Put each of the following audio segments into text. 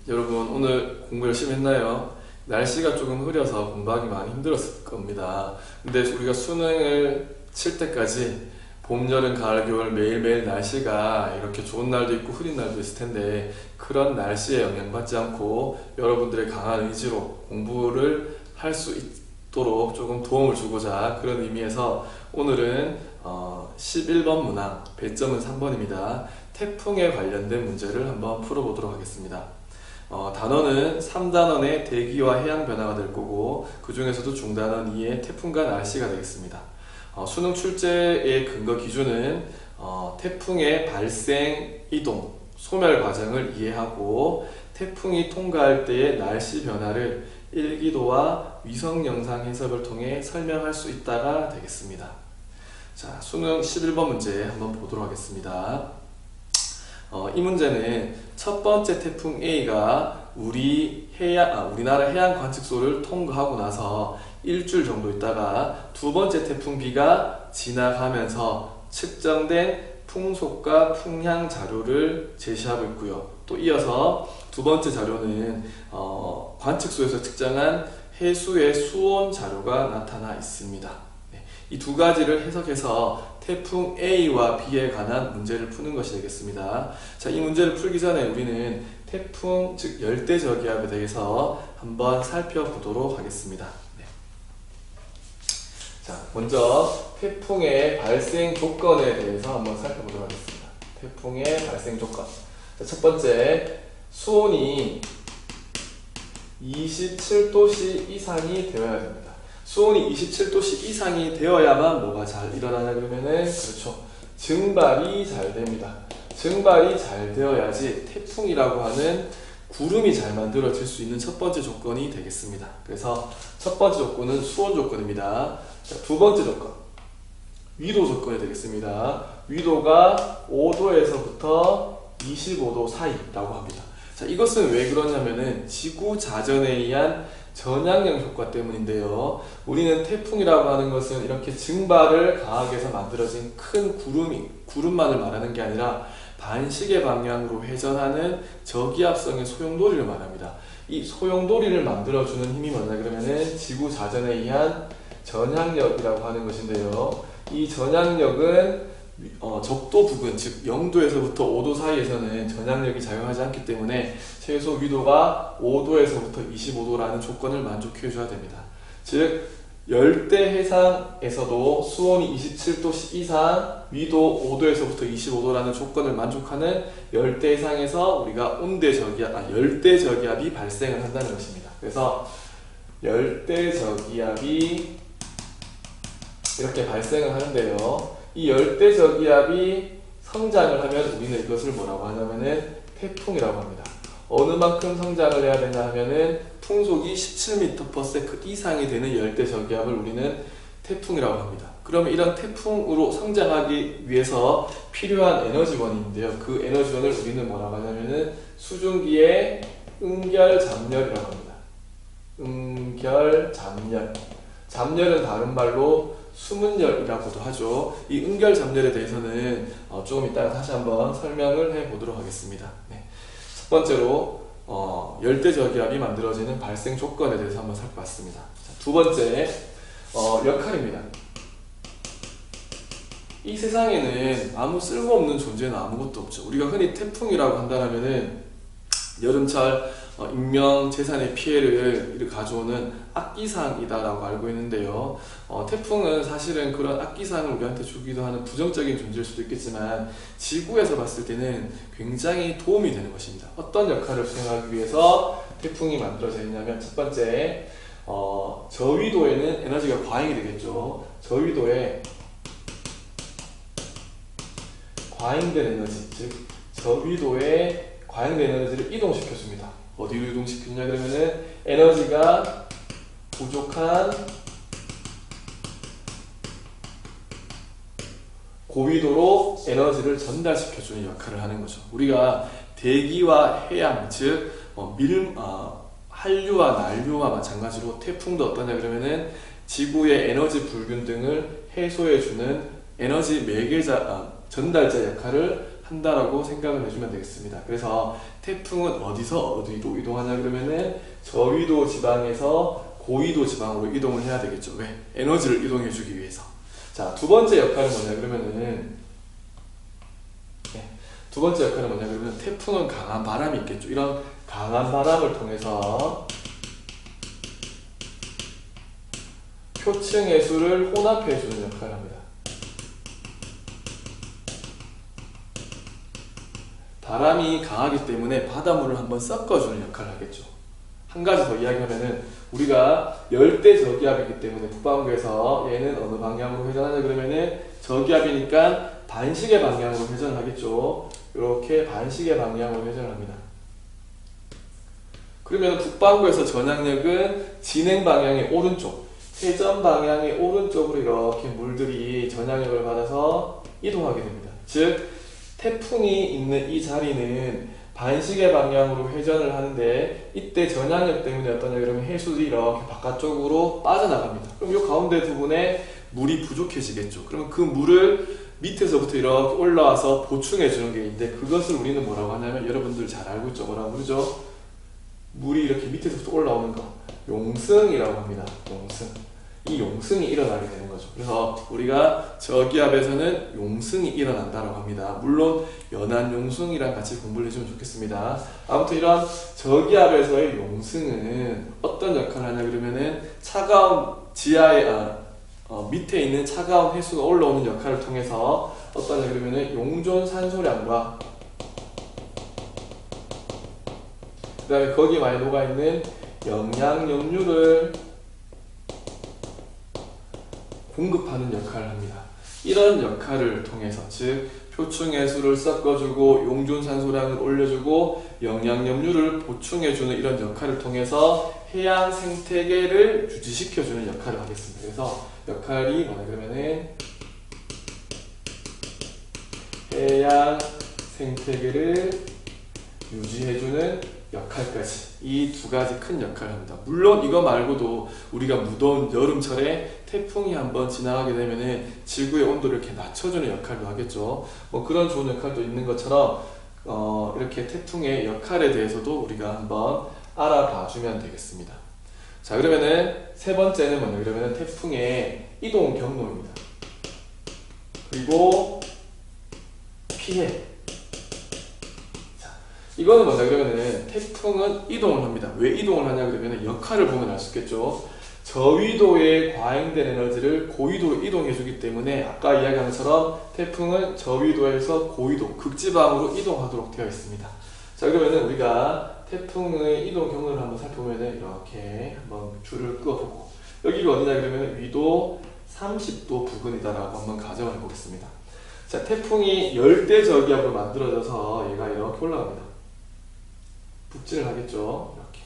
여러분 오늘 공부 열심히 했나요? 날씨가 조금 흐려서 공부하기 많이 힘들었을 겁니다. 근데 우리가 수능을 칠 때까지 봄, 여름, 가을, 겨울 매일매일 날씨가 이렇게 좋은 날도 있고 흐린 날도 있을 텐데 그런 날씨에 영향받지 않고 여러분들의 강한 의지로 공부를 할 수 있도록 조금 도움을 주고자 그런 의미에서 오늘은 11번 문항, 배점은 3번입니다. 태풍에 관련된 문제를 한번 풀어보도록 하겠습니다. 단어는 3단원의 대기와 해양 변화가 될 거고 그 중에서도 중단원 2의 태풍과 날씨가 되겠습니다. 수능 출제의 근거 기준은 태풍의 발생, 이동, 소멸 과정을 이해하고 태풍이 통과할 때의 날씨 변화를 일기도와 위성 영상 해석을 통해 설명할 수 있다가 되겠습니다. 자, 수능 11번 문제 한번 보도록 하겠습니다. 이 문제는 첫 번째 태풍 A가 우리나라 해안 관측소를 통과하고 나서 일주일 정도 있다가 두 번째 태풍 B가 지나가면서 측정된 풍속과 풍향 자료를 제시하고 있고요. 또 이어서 두 번째 자료는 관측소에서 측정한 해수의 수온 자료가 나타나 있습니다. 이 두 가지를 해석해서 태풍 A와 B에 관한 문제를 푸는 것이 되겠습니다. 자, 이 문제를 풀기 전에 우리는 태풍, 즉 열대저기압에 대해서 한번 살펴보도록 하겠습니다. 자, 먼저 태풍의 발생 조건에 대해서 한번 살펴보도록 하겠습니다. 태풍의 발생 조건. 자, 첫 번째, 수온이 27도씨 이상이 되어야 됩니다. 수온이 27도씨 이상이 되어야만 뭐가 잘 일어나냐 그러면은 그렇죠. 증발이 잘 됩니다. 증발이 잘 되어야지 태풍이라고 하는 구름이 잘 만들어질 수 있는 첫 번째 조건이 되겠습니다. 그래서 첫 번째 조건은 수온 조건입니다. 자, 두 번째 조건, 위도 조건이 되겠습니다. 위도가 5도에서부터 25도 사이라고 합니다. 자, 이것은 왜 그러냐면은 지구 자전에 의한 전향력 효과 때문인데요. 우리는 태풍이라고 하는 것은 이렇게 증발을 가하게 해서 만들어진 큰 구름만을 말하는 게 아니라 반시계 방향으로 회전하는 저기압성의 소용돌이를 말합니다. 이 소용돌이를 만들어주는 힘이 뭐냐 그러면은 지구 자전에 의한 전향력이라고 하는 것인데요. 이 전향력은 적도 부근, 즉 0도에서부터 5도 사이에서는 전향력이 작용하지 않기 때문에 최소 위도가 5도에서부터 25도라는 조건을 만족해 줘야 됩니다. 즉 열대 해상에서도 수온이 27도 이상, 위도 5도에서부터 25도라는 조건을 만족하는 열대 해상에서 우리가 열대 저기압이 발생을 한다는 것입니다. 그래서 열대 저기압이 이렇게 발생을 하는데요. 이 열대 저기압이 성장을 하면 우리는 이것을 뭐라고 하냐면은 태풍이라고 합니다. 어느 만큼 성장을 해야 되냐 하면은 풍속이 17m/s 이상이 되는 열대 저기압을 우리는 태풍이라고 합니다. 그러면 이런 태풍으로 성장하기 위해서 필요한 에너지원인데요. 그 에너지원을 우리는 뭐라고 하냐면은 수증기의 응결잡열이라고 합니다. 응결잡열. 잡열은 다른 말로 수문열이라고도 하죠. 이 응결잡열에 대해서는 조금 이따가 다시 한번 설명을 해보도록 하겠습니다. 첫 번째로 열대저기압이 만들어지는 발생 조건에 대해서 한번 살펴봤습니다. 두 번째, 역할입니다. 이 세상에는 아무 쓸모없는 존재는 아무것도 없죠. 우리가 흔히 태풍이라고 한다면은 여름철 인명 재산의 피해를 가져오는 악기상이다라고 알고 있는데요. 태풍은 사실은 그런 악기상을 우리한테 주기도 하는 부정적인 존재일 수도 있겠지만 지구에서 봤을 때는 굉장히 도움이 되는 것입니다. 어떤 역할을 수행하기 위해서 태풍이 만들어져 있냐면 첫 번째, 저위도에는 에너지가 과잉이 되겠죠. 저위도에 과잉된 에너지, 즉 저위도에 과잉된 에너지를 이동시켜줍니다. 어디로 이동시키냐 그러면은 에너지가 부족한 고위도로 에너지를 전달시켜주는 역할을 하는 거죠. 우리가 대기와 해양, 즉 한류와 난류와 마찬가지로 태풍도 어떠냐 그러면은 지구의 에너지 불균등을 해소해주는 에너지 전달자 역할을 한다라고 생각을 해주면 되겠습니다. 그래서 태풍은 어디서 어디로 이동하냐 그러면은 저위도 지방에서 고위도 지방으로 이동을 해야 되겠죠. 왜? 에너지를 이동해 주기 위해서. 자, 두 번째 역할은 뭐냐 그러면은 두 번째 역할은 뭐냐 그러면 태풍은 강한 바람이 있겠죠. 이런 강한 바람을 통해서 표층의 수를 혼합해 주는 역할을 합니다. 바람이 강하기 때문에 바닷물을 한번 섞어주는 역할을 하겠죠. 한 가지 더 이야기하면은 우리가 열대 저기압이기 때문에 북반구에서 얘는 어느 방향으로 회전하냐 그러면은 저기압이니까 반시계 방향으로 회전을 하겠죠. 이렇게 반시계 방향으로 회전을 합니다. 그러면 북반구에서 전향력은 진행 방향의 오른쪽, 회전 방향의 오른쪽으로 이렇게 물들이 전향력을 받아서 이동하게 됩니다. 즉 태풍이 있는 이 자리는 반시계 방향으로 회전을 하는데 이때 전향력 때문에 어떠냐 그러면 해수들이 이렇게 바깥쪽으로 빠져나갑니다. 그럼 이 가운데 부분에 물이 부족해지겠죠. 그러면 그 물을 밑에서부터 이렇게 올라와서 보충해 주는 게 있는데 그것을 우리는 뭐라고 하냐면 여러분들 잘 알고 있죠. 뭐라고 그러죠? 물이 이렇게 밑에서부터 올라오는 거 용승이라고 합니다. 용승. 이 용승이 일어나게 되는 거죠. 그래서 우리가 저기압에서는 용승이 일어난다고 합니다. 물론 연안 용승이랑 같이 공부를 해주면 좋겠습니다. 아무튼 이런 저기압에서의 용승은 어떤 역할을 하냐 그러면은 차가운 지하에 밑에 있는 차가운 해수가 올라오는 역할을 통해서 어떠냐 그러면은 용존 산소량과 그 다음에 거기에 많이 녹아있는 영양염류를 공급하는 역할을 합니다. 이런 역할을 통해서 즉 표층해수를 섞어주고 용존산소량을 올려주고 영양염류를 보충해주는 이런 역할을 통해서 해양 생태계를 유지시켜주는 역할을 하겠습니다. 그래서 역할이 뭐냐 그러면은 해양 생태계를 유지해주는 역할까지 이 두 가지 큰 역할을 합니다. 물론 이거 말고도 우리가 무더운 여름철에 태풍이 한번 지나가게 되면은 지구의 온도를 이렇게 낮춰주는 역할도 하겠죠. 뭐 그런 좋은 역할도 있는 것처럼 이렇게 태풍의 역할에 대해서도 우리가 한번 알아봐주면 되겠습니다. 자, 그러면은 세 번째는 뭐냐 그러면은 태풍의 이동 경로입니다. 그리고 피해. 이거는 뭐냐 그러면은 태풍은 이동을 합니다. 왜 이동을 하냐 그러면은 역할을 보면 알 수 있겠죠. 저위도에 과잉된 에너지를 고위도로 이동해 주기 때문에 아까 이야기한 것처럼 태풍은 저위도에서 고위도, 극지방으로 이동하도록 되어 있습니다. 자, 그러면은 우리가 태풍의 이동 경로를 한번 살펴보면은 이렇게 한번 줄을 그어보고 여기가 어디냐 그러면 위도 30도 부근이다라고 한번 가정을 해보겠습니다. 자, 태풍이 열대저기압으로 만들어져서 얘가 이렇게 올라갑니다. 북진을 하겠죠. 이렇게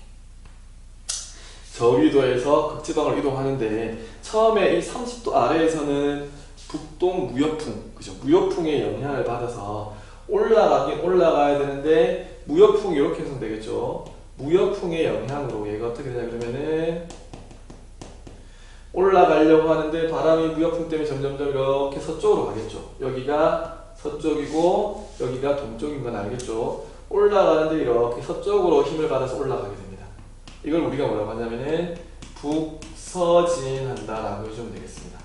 저위도에서 극지방으로 이동하는데 처음에 이 30도 아래에서는 북동 무역풍, 그죠? 무역풍의 영향을 받아서 올라가긴 올라가야 되는데 무역풍이 이렇게 형성되겠죠. 무역풍의 영향으로 얘가 어떻게 되냐 그러면은 올라가려고 하는데 바람이 무역풍 때문에 점점점 이렇게 서쪽으로 가겠죠. 여기가 서쪽이고 여기가 동쪽인 건 알겠죠. 올라가는데 이렇게 서쪽으로 힘을 받아서 올라가게 됩니다. 이걸 우리가 뭐라고 하냐면은 북서진한다라고 해주면 되겠습니다.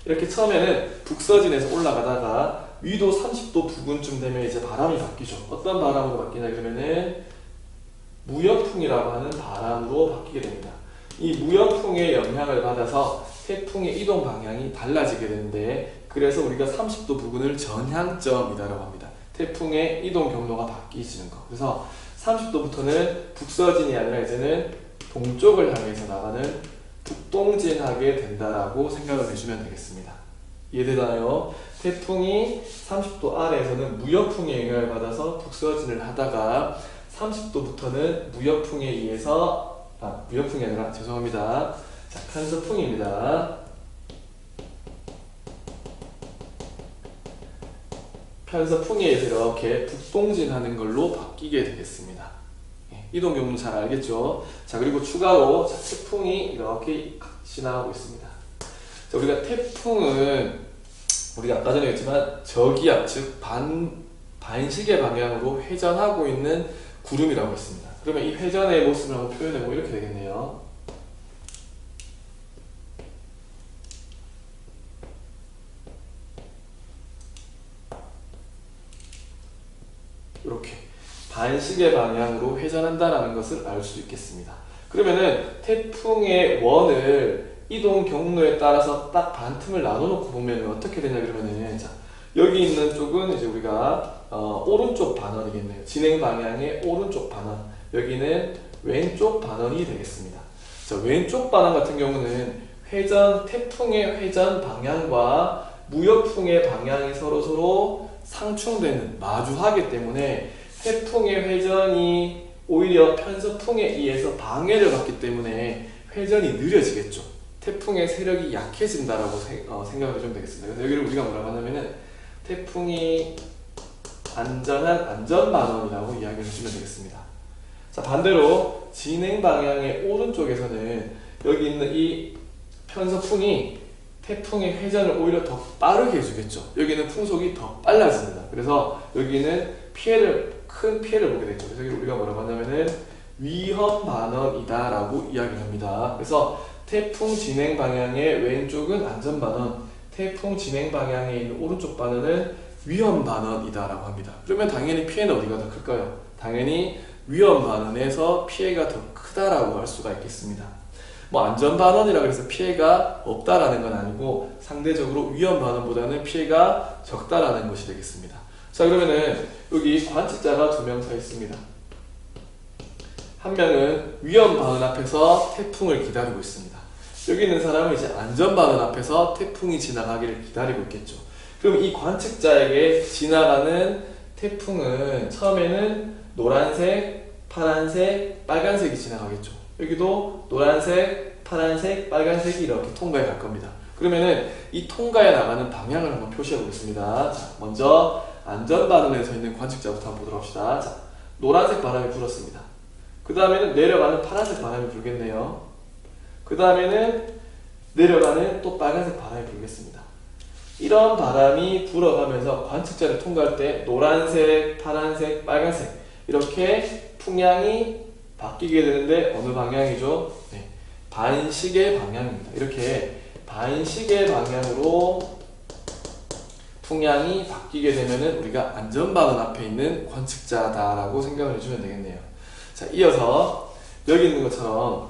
이렇게 처음에는 북서진에서 올라가다가 위도 30도 부근쯤 되면 이제 바람이 바뀌죠. 어떤 바람으로 바뀌냐 그러면은 무역풍이라고 하는 바람으로 바뀌게 됩니다. 이 무역풍의 영향을 받아서 태풍의 이동 방향이 달라지게 되는데 그래서 우리가 30도 부근을 전향점이라고 합니다. 태풍의 이동 경로가 바뀌어지는 거. 그래서 30도부터는 북서진이 아니라 이제는 동쪽을 향해서 나가는 북동진하게 된다라고 생각을 해주면 되겠습니다. 이해되나요? 태풍이 30도 아래에서는 무역풍의 영향을 받아서 북서진을 하다가 30도부터는 무역풍에 의해서 무역풍이 아니라 죄송합니다. 자, 편서풍입니다. 편서풍에 의해서 이렇게 북동진하는 걸로 바뀌게 되겠습니다. 이동 경로는 잘 알겠죠? 자, 그리고 추가로 태풍이 이렇게 지나가고 있습니다. 자, 우리가 태풍은 우리가 아까 전에 했지만 저기압, 즉 반시계 방향으로 회전하고 있는 구름이라고 했습니다. 그러면 이 회전의 모습을 한번 표현해보면 이렇게 되겠네요. 이렇게 반시계 방향으로 회전한다는 것을 알 수 있겠습니다. 그러면은 태풍의 원을 이동 경로에 따라서 딱 반틈을 나눠놓고 보면 어떻게 되냐 그러면은, 자, 여기 있는 쪽은 이제 우리가 오른쪽 반원이겠네요. 진행 방향의 오른쪽 반원. 여기는 왼쪽 반원이 되겠습니다. 자, 왼쪽 반원 같은 경우는 태풍의 회전 방향과 무역풍의 방향이 서로 상충되는, 마주하기 때문에 태풍의 회전이 오히려 편서풍에 의해서 방해를 받기 때문에 회전이 느려지겠죠. 태풍의 세력이 약해진다라고 생각을 해주면 되겠습니다. 그래서 여기를 우리가 뭐라고 하냐면은 태풍이 안전한 안전반원이라고 이야기를 해주면 되겠습니다. 자, 반대로 진행 방향의 오른쪽에서는 여기 있는 이 편서풍이 태풍의 회전을 오히려 더 빠르게 해주겠죠. 여기는 풍속이 더 빨라집니다. 그래서 여기는 큰 피해를 보게 되죠. 그래서 우리가 뭐라고 하냐면은 위험 반원이다 라고 이야기를 합니다. 그래서 태풍 진행 방향의 왼쪽은 안전 반원, 태풍 진행 방향에 있는 오른쪽 반원은 위험 반원이다 라고 합니다. 그러면 당연히 피해는 어디가 더 클까요? 당연히 위험 반원에서 피해가 더 크다라고 할 수가 있겠습니다. 뭐 안전 반원이라고 해서 피해가 없다라는 건 아니고 상대적으로 위험 반원보다는 피해가 적다라는 것이 되겠습니다. 자, 그러면은 여기 관측자가 2명 서 있습니다. 한 명은 위험 반원 앞에서 태풍을 기다리고 있습니다. 여기 있는 사람은 이제 안전 반원 앞에서 태풍이 지나가기를 기다리고 있겠죠. 그럼 이 관측자에게 지나가는 태풍은 처음에는 노란색, 파란색, 빨간색이 지나가겠죠. 여기도 노란색, 파란색, 빨간색이 이렇게 통과해 갈 겁니다. 그러면은 이 통과해 나가는 방향을 한번 표시해 보겠습니다. 자, 먼저 안전반원에 서 있는 관측자부터 한번 보도록 합시다. 자, 노란색 바람이 불었습니다. 그 다음에는 내려가는 파란색 바람이 불겠네요. 그 다음에는 내려가는 또 빨간색 바람이 불겠습니다. 이런 바람이 불어가면서 관측자를 통과할 때 노란색, 파란색, 빨간색 이렇게 풍향이 바뀌게 되는데 어느 방향이죠? 네, 반시계 방향입니다. 이렇게 반시계 방향으로 풍향이 바뀌게 되면은 우리가 안전반원 앞에 있는 관측자다라고 생각을 해주면 되겠네요. 자, 이어서 여기 있는 것처럼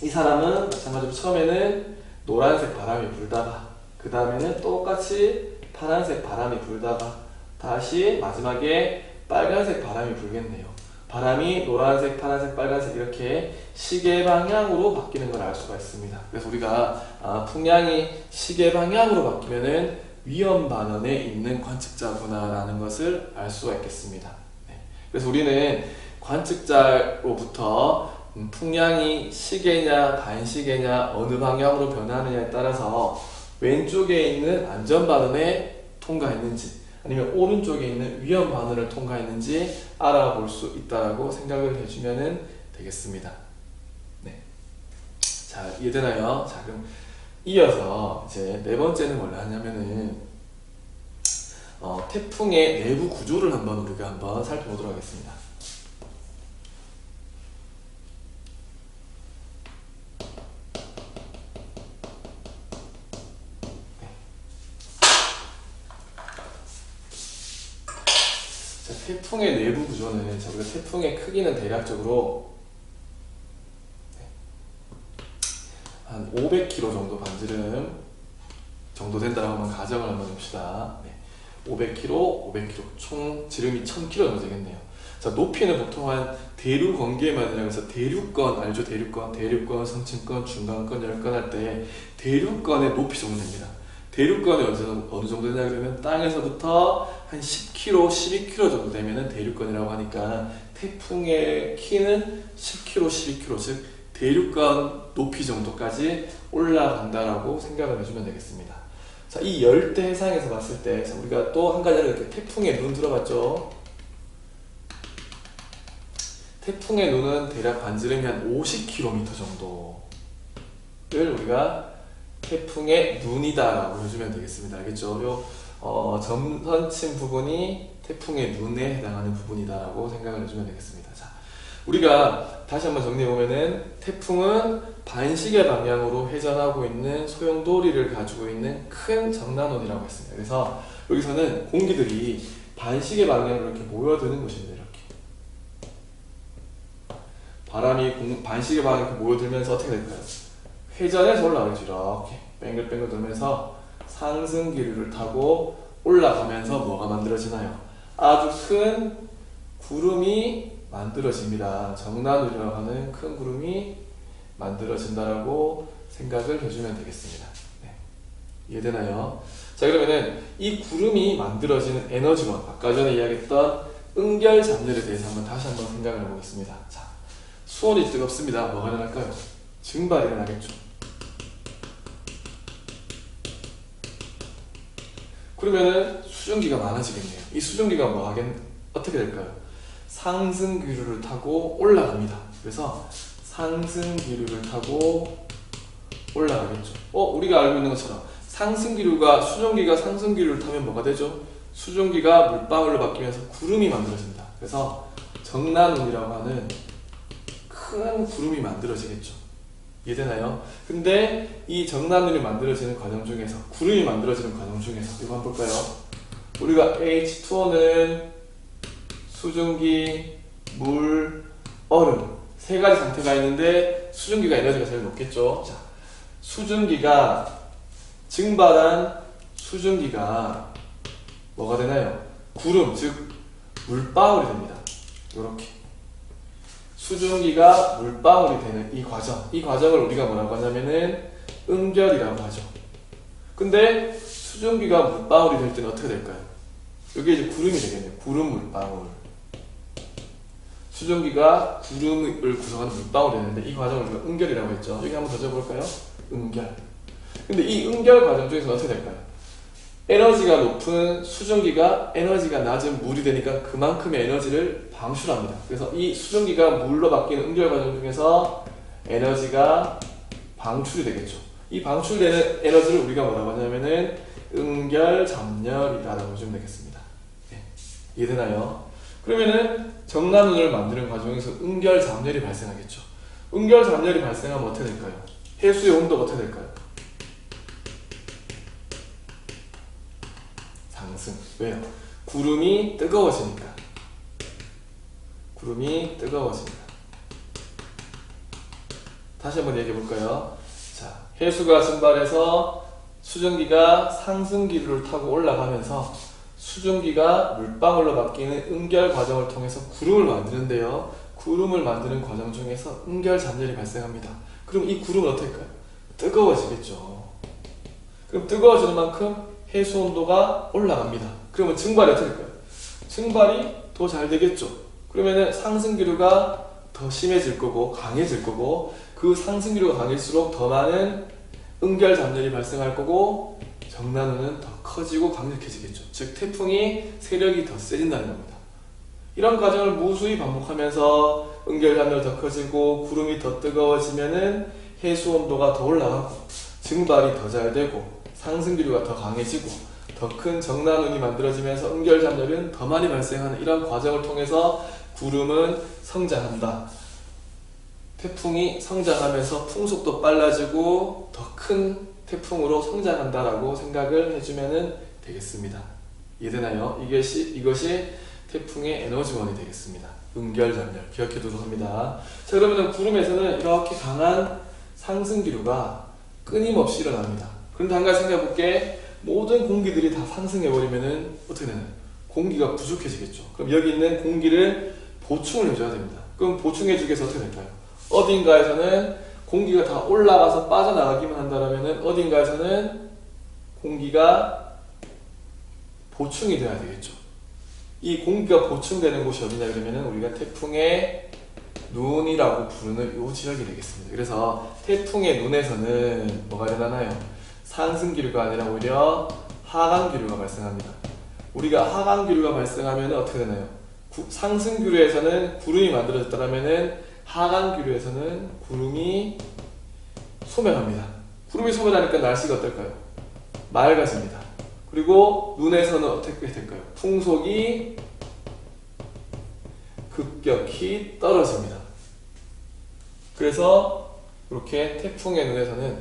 이 사람은 마찬가지로 처음에는 노란색 바람이 불다가 그 다음에는 똑같이 파란색 바람이 불다가 다시 마지막에 빨간색 바람이 불겠네요. 바람이 노란색, 파란색, 빨간색 이렇게 시계 방향으로 바뀌는 걸 알 수가 있습니다. 그래서 우리가 풍향이 시계 방향으로 바뀌면은 위험 반원에 있는 관측자구나 라는 것을 알 수가 있겠습니다. 네. 그래서 우리는 관측자로부터 풍향이 시계냐 반시계냐 어느 방향으로 변하느냐에 따라서 왼쪽에 있는 안전반원에 통과했는지 아니면 오른쪽에 있는 위험반원을 통과했는지 알아볼 수 있다고 생각을 해주면 되겠습니다. 네. 자, 이해되나요? 자, 그럼 이어서 이제 네 번째는 뭐라 하냐면은 태풍의 내부 구조를 우리가 한번 살펴보도록 하겠습니다. 자, 태풍의 내부 구조는 우리가 태풍의 크기는 대략적으로 한 500km 정도 반지름 정도 된다고 한번 가정을 한번 해봅시다. 네. 500km, 총 지름이 1000km 정도 되겠네요. 자, 높이는 보통 한 대륙 관계만이라고 해서 대륙권 알죠? 대륙권, 성층권, 중간권, 열권 할 때 대륙권의 높이 정도 됩니다. 대륙권이 어느 정도 되냐 그러면 땅에서부터 한 10km, 12km 정도 되면은 대륙권이라고 하니까 태풍의 키는 10km, 12km 즉 대륙권 높이 정도까지 올라간다라고 생각을 해주면 되겠습니다. 자, 이 열대 해상에서 봤을 때 우리가 또 한 가지를 이렇게 태풍의 눈 들어봤죠? 태풍의 눈은 대략 반지름이 한 50km 정도를 우리가 태풍의 눈이다 라고 해주면 되겠습니다. 알겠죠? 요 점선친 부분이 태풍의 눈에 해당하는 부분이다라고 생각을 해주면 되겠습니다. 자, 우리가 다시 한번 정리해보면은 태풍은 반시계 방향으로 회전하고 있는 소용돌이를 가지고 있는 큰 정난원이라고 했습니다. 그래서 여기서는 공기들이 반시계 방향으로 이렇게 모여드는 것입니다. 이렇게 바람이 반시계 방향으로 모여들면서 어떻게 될까요? 회전해서 올라가죠. 이렇게 뱅글뱅글 돌면서 상승 기류를 타고 올라가면서 뭐가 만들어지나요? 아주 큰 구름이 만들어집니다. 정난운이라고 하는 큰 구름이 만들어진다라고 생각을 해주면 되겠습니다. 네. 이해되나요? 자, 그러면은 이 구름이 만들어지는 에너지원, 아까 전에 이야기했던 응결잡렬에 대해서 다시 한번 생각을 해보겠습니다. 자, 수온이 뜨겁습니다. 뭐가 일어날까요? 증발이 일어나겠죠. 그러면은 수증기가 많아지겠네요. 이 수증기가 어떻게 될까요? 상승 기류를 타고 올라갑니다. 그래서 상승 기류를 타고 올라가겠죠. 우리가 알고 있는 것처럼 상승 기류가 수증기가 상승 기류를 타면 뭐가 되죠? 수증기가 물방울로 바뀌면서 구름이 만들어집니다. 그래서 정난운이라고 하는 큰 구름이 만들어지겠죠. 이해되나요? 근데 이 정난운이 만들어지는 과정 중에서, 구름이 만들어지는 과정 중에서 이거 한번 볼까요? 우리가 H2O는 수증기, 물, 얼음 세 가지 상태가 있는데 수증기가 에너지가 제일 높겠죠. 자, 수증기가 증발한 수증기가 뭐가 되나요? 구름, 즉 물방울이 됩니다. 이렇게 수증기가 물방울이 되는 이 과정을 우리가 뭐라고 하냐면은 응결이라고 하죠. 근데 수증기가 물방울이 될 때는 어떻게 될까요? 여기 이제 구름이 되겠네요. 구름 물방울. 수증기가 구름을 구성하는 물방울이 되는데 이 과정을 우리가 응결이라고 했죠. 여기 한번 더 적어볼까요? 응결. 근데 이 응결 과정 중에서 어떻게 될까요? 에너지가 높은 수증기가 에너지가 낮은 물이 되니까 그만큼의 에너지를 방출합니다. 그래서 이 수증기가 물로 바뀌는 응결 과정 중에서 에너지가 방출이 되겠죠. 이 방출되는 에너지를 우리가 뭐라고 하냐면은 응결잡렬이다라고 보시면 되겠습니다. 네. 이해되나요? 그러면은 정난운을 만드는 과정에서 응결잡렬이 발생하겠죠. 응결잡렬이 발생하면 어떻게 될까요? 해수의 온도가 어떻게 될까요? 상승. 왜요? 구름이 뜨거워지니까. 구름이 뜨거워지니까. 다시 한번 얘기해 볼까요? 자, 해수가 증발해서 수증기가 상승 기류를 타고 올라가면서 수증기가 물방울로 바뀌는 응결 과정을 통해서 구름을 만드는데요. 구름을 만드는 과정 중에서 응결잡렬이 발생합니다. 그럼 이 구름은 어떻게 할까요? 뜨거워지겠죠. 그럼 뜨거워지는 만큼 해수 온도가 올라갑니다. 그러면 증발이 어떻게 될까요? 증발이 더 잘 되겠죠. 그러면은 상승 기류가 더 심해질 거고 강해질 거고 그 상승 기류가 강할수록 더 많은 응결잡렬이 발생할 거고 정난운은 더 커지고 강력해지겠죠. 즉 태풍이 세력이 더 세진다는 겁니다. 이런 과정을 무수히 반복하면서 응결잡렬이 더 커지고 구름이 더 뜨거워지면은 해수 온도가 더 올라가고 증발이 더 잘 되고 상승 기류가 더 강해지고 더 큰 정난운이 만들어지면서 응결잡렬은 더 많이 발생하는 이런 과정을 통해서 구름은 성장한다. 태풍이 성장하면서 풍속도 빨라지고 더 큰 태풍으로 성장한다라고 생각을 해주면 되겠습니다. 이해되나요? 이것이 태풍의 에너지원이 되겠습니다. 응결잡렬 기억해두도록 합니다. 자, 그러면 구름에서는 이렇게 강한 상승 기류가 끊임없이 일어납니다. 그런데 한 가지 생각해 볼게. 모든 공기들이 다 상승해버리면 어떻게 되나요? 공기가 부족해지겠죠. 그럼 여기 있는 공기를 보충을 해줘야 됩니다. 그럼 보충해주기 위해서 어떻게 될까요? 어딘가에서는 공기가 다 올라가서 빠져나가기만 한다면 어딘가에서는 공기가 보충이 돼야 되겠죠. 이 공기가 보충되는 곳이 어디냐 그러면 우리가 태풍의 눈이라고 부르는 이 지역이 되겠습니다. 그래서 태풍의 눈에서는 뭐가 일어나나요? 상승 기류가 아니라 오히려 하강 기류가 발생합니다. 우리가 하강 기류가 발생하면 어떻게 되나요? 상승 기류에서는 구름이 만들어졌다면 하강 기류에서는 구름이 소멸합니다. 구름이 소멸하니까 날씨가 어떨까요? 맑아집니다. 그리고 눈에서는 어떻게 될까요? 풍속이 급격히 떨어집니다. 그래서 이렇게 태풍의 눈에서는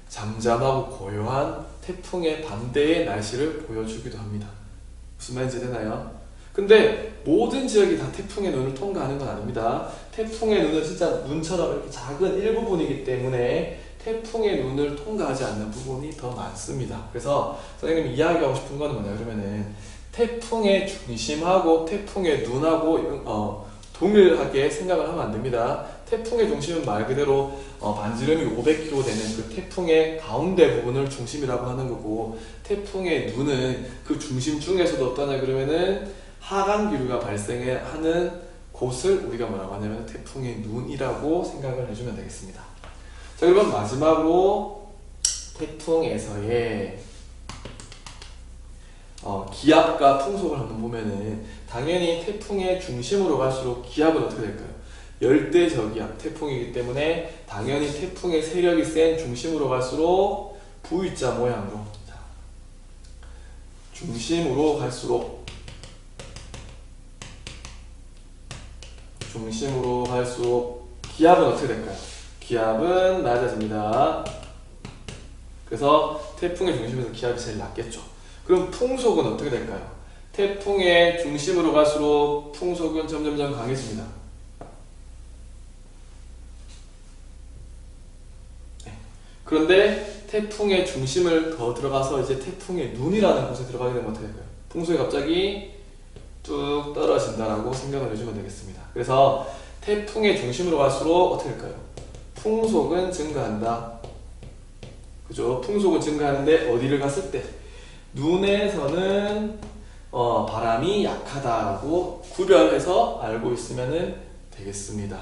잠잠하고 고요한 태풍의 반대의 날씨를 보여주기도 합니다. 무슨 말인지 되나요? 근데 모든 지역이 다 태풍의 눈을 통과하는 건 아닙니다. 태풍의 눈은 진짜 눈처럼 이렇게 작은 일부분이기 때문에 태풍의 눈을 통과하지 않는 부분이 더 많습니다. 그래서 선생님이 이야기하고 싶은 건 뭐냐 그러면은 태풍의 중심하고 태풍의 눈하고 동일하게 생각을 하면 안 됩니다. 태풍의 중심은 말 그대로 반지름이 500km 되는 그 태풍의 가운데 부분을 중심이라고 하는 거고, 태풍의 눈은 그 중심 중에서도 어떠냐 그러면은 하강 기류가 발생하는 곳을 우리가 뭐라고 하냐면 태풍의 눈이라고 생각을 해주면 되겠습니다. 자, 그러면 마지막으로 태풍에서의 기압과 풍속을 한번 보면은 당연히 태풍의 중심으로 갈수록 기압은 어떻게 될까요? 열대 저기압 태풍이기 때문에 당연히 태풍의 세력이 센 중심으로 갈수록 V자 모양으로, 자, 중심으로 갈수록 기압은 어떻게 될까요? 기압은 낮아집니다. 그래서 태풍의 중심에서 기압이 제일 낮겠죠. 그럼 풍속은 어떻게 될까요? 태풍의 중심으로 갈수록 풍속은 점점점 강해집니다. 네. 그런데 태풍의 중심을 더 들어가서 이제 태풍의 눈이라는 곳에 들어가게 되면 어떻게 될까요? 풍속이 갑자기 뚝 떨어진다라고 생각을 해주면 되겠습니다. 그래서 태풍의 중심으로 갈수록 어떻게 될까요? 풍속은 증가한다. 그죠? 풍속은 증가하는데 어디를 갔을 때? 눈에서는 바람이 약하다라고 구별해서 알고 있으면 되겠습니다.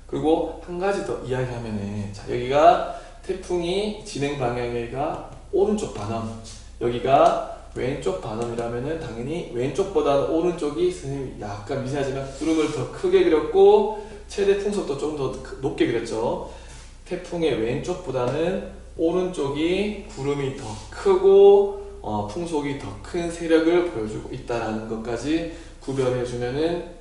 그리고 한 가지 더 이야기하면은, 자, 여기가 태풍이 진행 방향이가 오른쪽 반엄, 여기가 왼쪽 반엄이라면은 당연히 왼쪽보다는 오른쪽이 선생님이 약간 미세하지만 구름을 더 크게 그렸고 최대 풍속도 좀 더 높게 그렸죠. 태풍의 왼쪽보다는 오른쪽이 구름이 더 크고 풍속이 더 큰 세력을 보여주고 있다는 것까지 구별해주면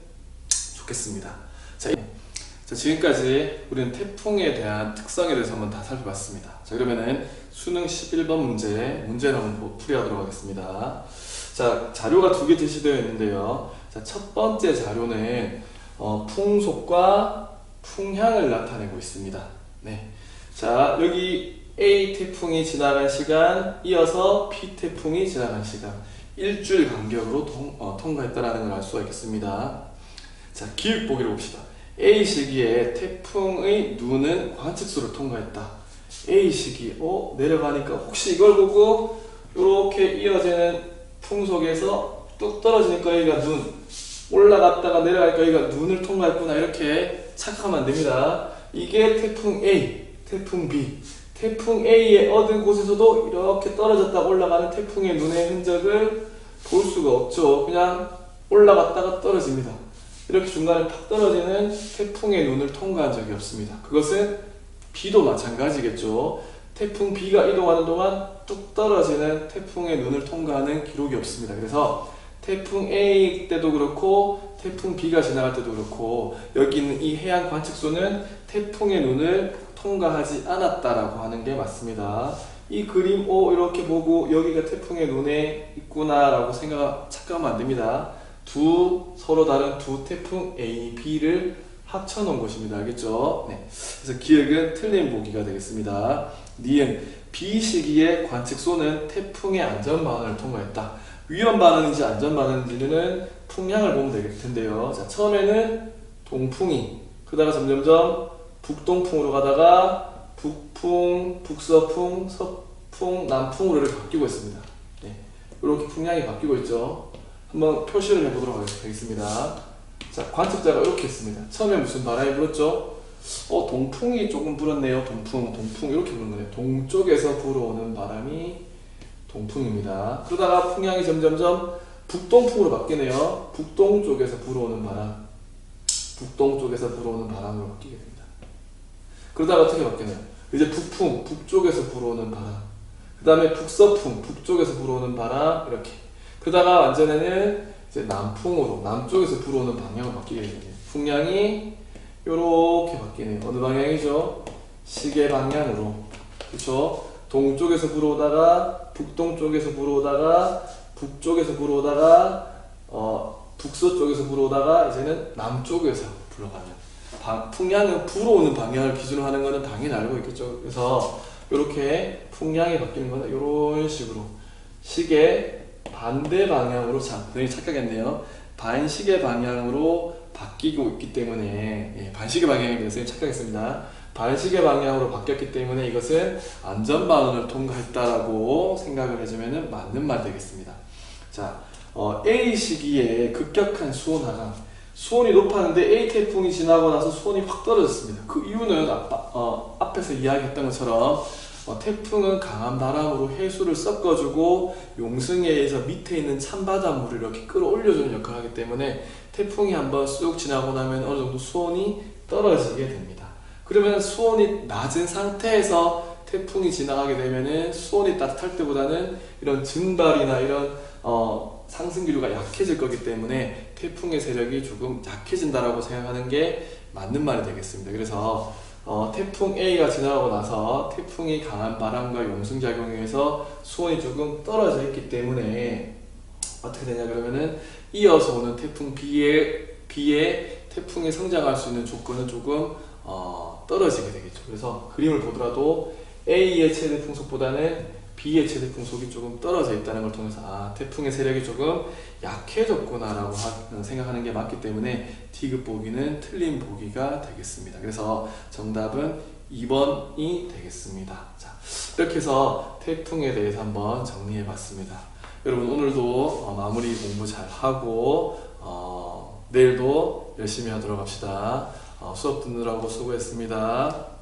좋겠습니다. 자, 지금까지 우리는 태풍에 대한 특성에 대해서 한번 다 살펴봤습니다. 자, 그러면은 수능 11번 문제를 한번 풀이하도록 하겠습니다. 자, 자료가 두 개 제시되어 있는데요. 자, 첫 번째 자료는 풍속과 풍향을 나타내고 있습니다. 네. 자, 여기 A 태풍이 지나간 시간, 이어서 B 태풍이 지나간 시간, 일주일 간격으로 통과했다는 걸 알 수가 있겠습니다. 자, 기획 보기를 봅시다. A 시기에 태풍의 눈은 관측소를 통과했다. A 시기, 내려가니까 혹시 이걸 보고 이렇게 이어지는 풍속에서 뚝 떨어지니까 여기가 눈, 올라갔다가 내려가니까 여기가 눈을 통과했구나, 이렇게 착각하면 안 됩니다. 이게 태풍 A, 태풍 B. 태풍 A에 얻은 곳에서도 이렇게 떨어졌다 올라가는 태풍의 눈의 흔적을 볼 수가 없죠. 그냥 올라갔다가 떨어집니다. 이렇게 중간에 팍 떨어지는 태풍의 눈을 통과한 적이 없습니다. 그것은 B도 마찬가지겠죠. 태풍 B가 이동하는 동안 뚝 떨어지는 태풍의 눈을 통과하는 기록이 없습니다. 그래서 태풍 A 때도 그렇고 태풍 B가 지나갈 때도 그렇고 여기 있는 이 해안 관측소는 태풍의 눈을 통과하지 않았다라고 하는 게 맞습니다. 이 그림 이렇게 보고 여기가 태풍의 눈에 있구나 라고 착각하면 안 됩니다. 서로 다른 두 태풍 A, B를 합쳐 놓은 것입니다. 알겠죠? 네. 그래서 기획은 틀린 보기가 되겠습니다. 니은 B 시기에 관측소는 태풍의 안전반원을 통과했다. 위험 반원인지 안전 반원인지는 풍향을 보면 될 텐데요. 자, 처음에는 동풍이, 그러다가 점점점 북동풍으로 가다가 북풍, 북서풍, 서풍, 남풍으로 이렇게 바뀌고 있습니다. 네. 이렇게 풍향이 바뀌고 있죠. 한번 표시를 해보도록 하겠습니다. 자, 관측자가 이렇게 있습니다. 처음에 무슨 바람이 불었죠? 동풍이 조금 불었네요. 동풍 이렇게 부는 거예요. 동쪽에서 불어오는 바람이 동풍입니다. 그러다가 풍향이 점점점 북동풍으로 바뀌네요. 북동쪽에서 불어오는 바람으로 바뀌게 됩니다. 그러다가 어떻게 바뀌나요? 이제 북풍, 북쪽에서 불어오는 바람. 그 다음에 북서풍, 북쪽에서 불어오는 바람 이렇게. 그러다가 완전에는 이제 남풍으로 남쪽에서 불어오는 방향으로 바뀌게 됩니다. 풍량이 이렇게 바뀌네요. 어느 방향이죠? 시계 방향으로. 그렇죠? 동쪽에서 불어오다가 북동쪽에서 불어오다가 북쪽에서 불어오다가 북서쪽에서 불어오다가 이제는 남쪽에서 불어가는 풍량은 불어오는 방향을 기준으로 하는 거는 당연히 알고 있겠죠. 그래서 이렇게 풍량이 바뀌는 거는 이런 식으로 시계 반대 방향으로 선생님이 착각했네요. 반시계 방향으로 바뀌고 있기 때문에 반시계 방향에 대해서 착각했습니다. 반시계 방향으로 바뀌었기 때문에 이것은 안전반원을 통과했다라고 생각을 해주면 맞는 말 되겠습니다. 자, A 시기에 급격한 수온 하강. 수온이 높았는데 A 태풍이 지나고 나서 수온이 확 떨어졌습니다. 그 이유는 앞에서 이야기했던 것처럼 태풍은 강한 바람으로 해수를 섞어주고 용승에 의해서 밑에 있는 찬바닷물을 이렇게 끌어올려주는 역할을 하기 때문에 태풍이 한번 쑥 지나고 나면 어느 정도 수온이 떨어지게 됩니다. 그러면 수온이 낮은 상태에서 태풍이 지나가게 되면은 수온이 따뜻할 때보다는 이런 증발이나 이런 상승기류가 약해질 거기 때문에 태풍의 세력이 조금 약해진다라고 생각하는 게 맞는 말이 되겠습니다. 그래서 태풍 A가 지나가고 나서 태풍이 강한 바람과 용승작용에 의해서 수온이 조금 떨어져 있기 때문에 어떻게 되냐 그러면은 이어서 오는 태풍 B의 태풍이 성장할 수 있는 조건은 조금 떨어지게 되겠죠. 그래서 그림을 보더라도 A의 최대 풍속보다는 B의 최대 풍속이 조금 떨어져 있다는 걸 통해서 태풍의 세력이 조금 약해졌구나 라고 생각하는 게 맞기 때문에 D급 보기는 틀린 보기가 되겠습니다. 그래서 정답은 2번이 되겠습니다. 자, 이렇게 해서 태풍에 대해서 한번 정리해 봤습니다. 여러분 오늘도 마무리 공부 잘 하고 내일도 열심히 하도록 합시다. 수업 듣느라고 수고했습니다.